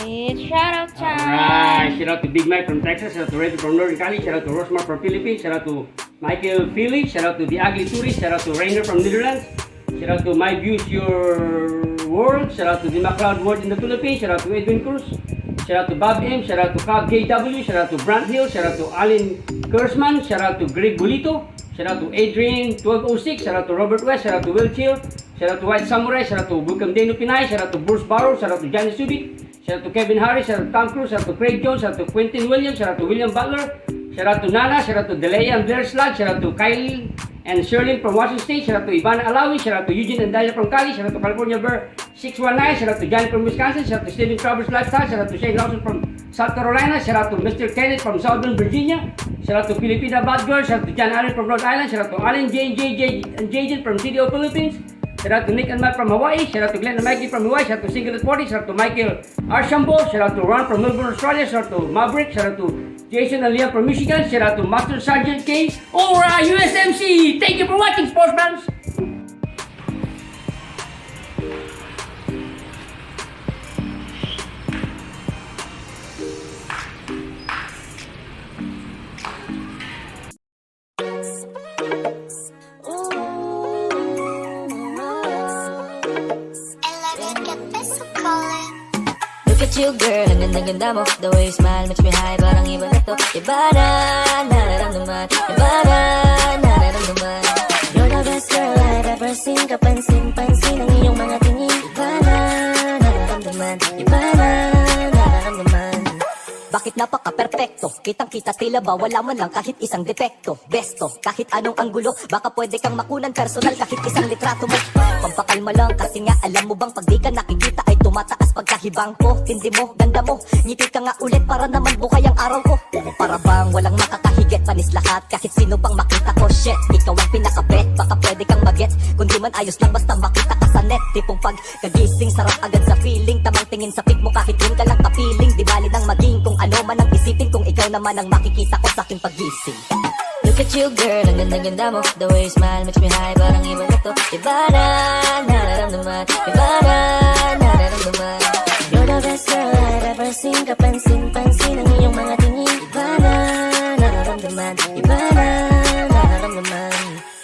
It's shout out time. Alright, shout out to Big Mike from Texas, shout out to Ray from Northern Cali, shout out to Rosmar from Philippines, shout out to Michael Philly, shout out to The Ugly Tourist, shout out to Rainer from Netherlands, shout out to My Views Your World, shout out to the McLeod World in the Philippines, shout out to Edwin Cruz, shout out to Bob M, shout out to Cobb JW, shout out to Brant Hill, shout out to Alan Kurzman, shout out to Greg Bolito, shout out to Adrian 1206, shout out to Robert West, shout out to Will Chill, shout out to White Samurai, shout out to Bukam Deno Pinay, shout out to Bruce Barrow, shout out to Johnny Subic, shout out to Kevin Harris, shout out to Tom Cruise, shout out to Craig Jones, shout out to Quentin Williams, shout out to William Butler, shout out to Nana, shout out to Delea and Blair Slug, shout out to Kyle and Sherlyn from Washington State, shout out to Ivana Alawi, shout out to Eugene and Dalia from Cali, shout out to California Bear 619, shout out to Johnny from Wisconsin, shout out to Steven Travers Lifestyle, shout out to Shane Lawson from South Carolina, shout out to Mr. Kenneth from Southern Virginia, shout out to Filipina Bad Girl, shout out to John Allen from Rhode Island, shout out to Allen and Jaden from City of Philippines, shout out to Nick and Matt from Hawaii, shout out to Glenn and Mikey from Hawaii, shout out to Single at 40, shout out to Michael Archambault, shout out to Ron from Melbourne, Australia, shout out to Maverick, shout out to Jason and Liam from Michigan, shout out to Master Sergeant K or USMC. Thank you for watching, sports fans. Look at you girl, ang ganda-ganda mo. The way you smile makes me high, parang iba na to. Iba na, nararamdaman. Iba na, nararamdaman. You're the best girl I've ever seen. Kapansin-pansin ang iyong mga tingin. Iba na, nararamdaman. Iba na, nararamdaman. Bakit napaka-perfecto? Kitang-kita tila ba wala man lang kahit isang depekto. Besto, kahit anong anggulo, baka pwede kang makunan personal kahit isang litrato mo. Pampakalma lang kasi nga alam mo bang pag di ka nakikita ay tumataas pagkahibang ko. Tindi mo, ganda mo, ngiti ka nga ulit para naman bukay ang araw ko. Para bang walang makakahigit, panis lahat kahit sino bang makita ko. Shit, ikaw ang pinakabet, baka pwede kang mag-get. Kung di man ayos lang basta makita ka sa net. Tipong pagkagising, sarap agad sa feeling. Tamang tingin sa pic mo kahit yun ka lang kapiling. Di bali nang maging kung ano man ang isipin, kung ikaw naman ang makikita ko sa aking paggising. Look at you girl, ang ganda-ganda mo. The way you smile makes me high, parang iba na to. Iba na, nararamdaman. Iba na, nararamdaman. You're the best girl I've ever seen. Kapansin-pansin ang iyong mga tingin. Iba na, nararamdaman. Iba na, nararamdaman.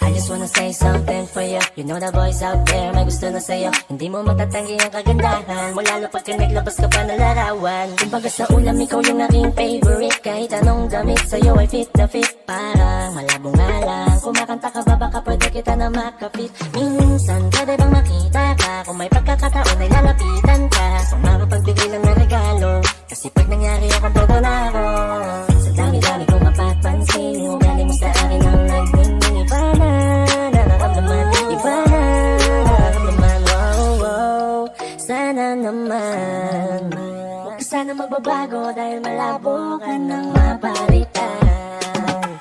I just wanna say something for you. You know the boys out there may gusto na sa'yo. Hindi mo matatanggi ang kagandahan mo, lalo pagka naglabas ka pa ng larawan. Kumbaga sa ulam, ikaw yung aking favorite. Kahit anong damit sa'yo ay fit na fit. Parang malabo nga lang. Kumakanta ka ba baka pwede kita na makapit. Minsan pwede bang makita ka? Kung may pagkakataon ay lalapitan ka. Kung makapagbigay lang ng regalo, kasi pag nangyari akong todo na ako. Sa dami-dami kong mapapansin, yung galing mo sa akin ang nagmingin. Iba na, nararamdaman. Iba na, nararamdaman. Wow, wow, sana naman huwag ka sana magbabago dahil malabo ka nang mapalitan.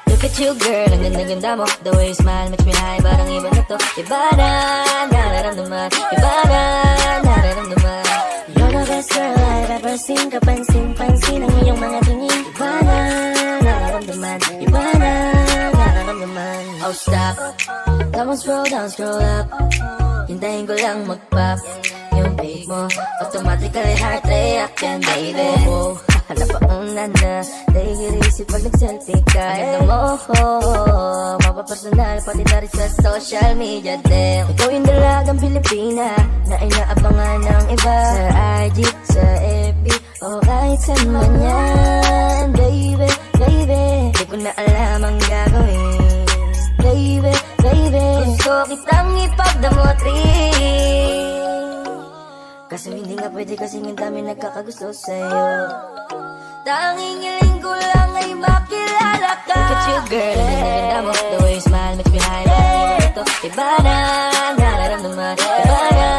Look at you girl, ang ganda-ganda mo. The way you smile makes me high, parang iba na to. Iba na, nararamdaman. Iba na, nararamdaman. You're the best girl I've ever seen. Kapansin-pansin ang iyong mga tingin. Iba na, nararamdaman. Iba na, nararamdaman. Oh stop, come on scroll down, scroll up. Hintayin ko lang mag-pop yung page mo, automatically heart reaction, baby. Oh, napauna na, dahil isip pag nag-selfie ka. Ganda mo, mapapersonal, pati na rin sa social media din. Ikaw yung dalagang Pilipina na inaabangan ng iba. Sa IG, sa FB, o kahit saan man yan. Baby, baby, di ko na alam ang gagawin. Baby, baby, gusto kitang ipagdamot rin. Kaso hindi nga pwede kasing ang dami nagkakagusto sa'yo. Tanging hiling ko lang ay makilala ka. Look at you girl, ang ganda mo. The way you smile makes me high, parang iba na to. Iba na, nararamdaman. Iba na,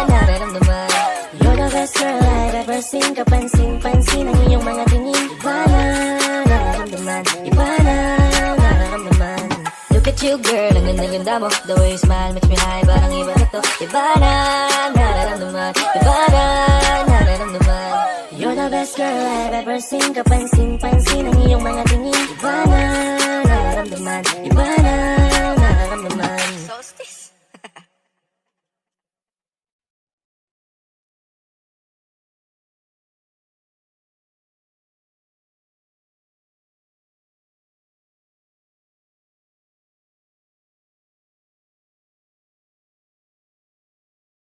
nararamdaman. You're the best girl I've ever seen. Kapansin-pansin ang iyong mga tingin. Iba na, nararamdaman. Iba na, nararamdaman. Look at you girl, ang ganda-ganda mo. The way you smile makes me high, parang iba na to. Iba na, nararamdaman. Iba na, nararamdaman. You're the best girl I've ever seen. Kapansin-pansin ang iyong mga tingin. Iba na, nararamdaman. Iba na,